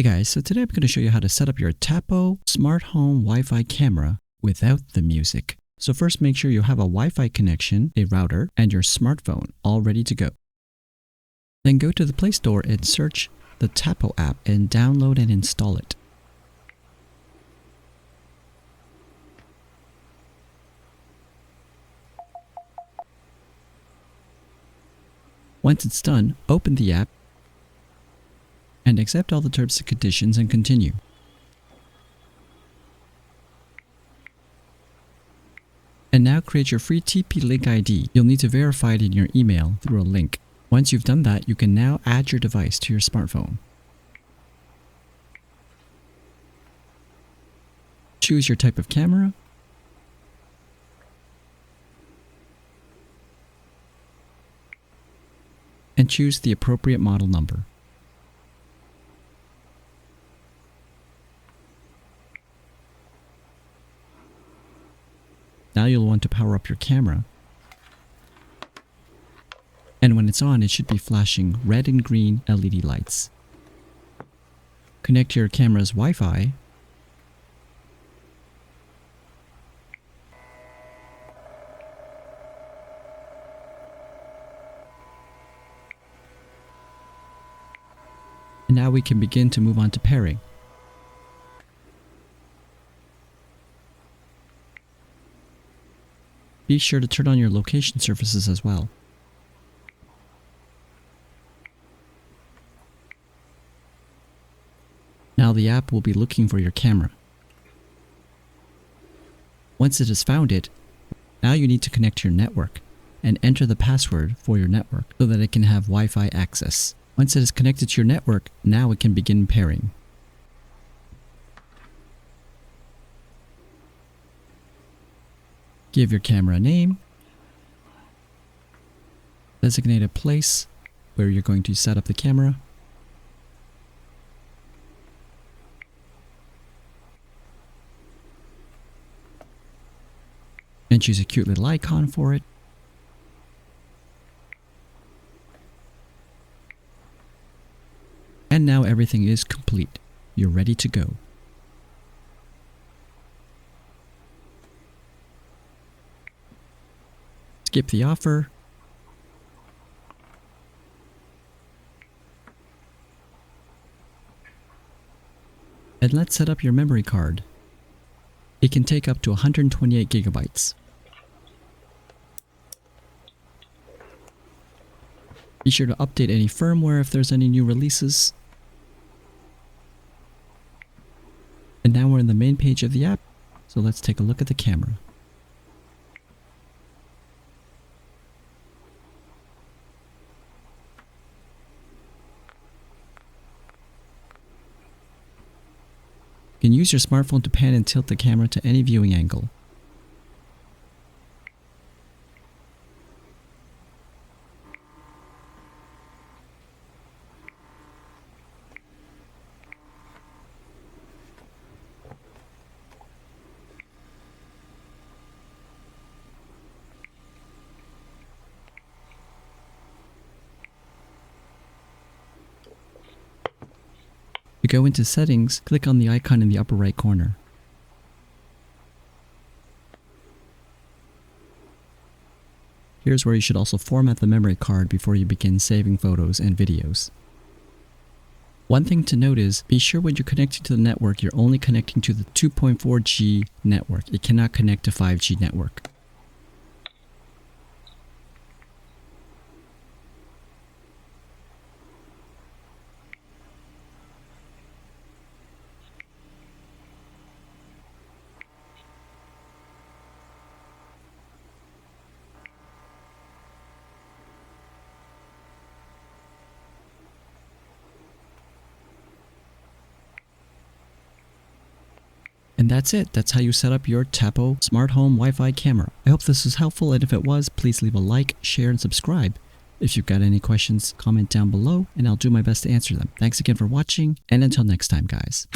Hey guys, so today I'm going to show you how to set up your Tapo smart home Wi-Fi camera without the music. So first make sure you have a Wi-Fi connection, a router, and your smartphone all ready to go. Then go to the Play Store and search the Tapo app and download and install it. Once it's done, open the app and accept all the terms and conditions and continue. And now create your free TP link ID. You'll need to verify it in your email through a link. Once you've done that, you can now add your device to your smartphone. Choose your type of camera. And choose the appropriate model number. Now you'll want to power up your camera. And when it's on, it should be flashing red and green LED lights. Connect your camera's Wi-Fi. And now we can begin to move on to pairing. Be sure to turn on your location services as well. Now the app will be looking for your camera. Once it has found it, now you need to connect to your network and enter the password for your network so that it can have Wi-Fi access. Once it is connected to your network, now it can begin pairing. Give your camera a name. Designate a place where you're going to set up the camera. And choose a cute little icon for it. And now everything is complete. You're ready to go. Skip the offer. And let's set up your memory card. It can take up to 128 gigabytes. Be sure to update any firmware if there's any new releases. And now we're in the main page of the app, so let's take a look at the camera. You can use your smartphone to pan and tilt the camera to any viewing angle. To go into settings, click on the icon in the upper right corner. Here's where you should also format the memory card before you begin saving photos and videos. One thing to note is, be sure when you're connecting to the network, you're only connecting to the 2.4G network. It cannot connect to 5G network. And that's it. That's how you set up your Tapo smart home Wi-Fi camera. I hope this was helpful, and if it was, please leave a like, share, and subscribe. If you've got any questions, comment down below, and I'll do my best to answer them. Thanks again for watching, and until next time, guys.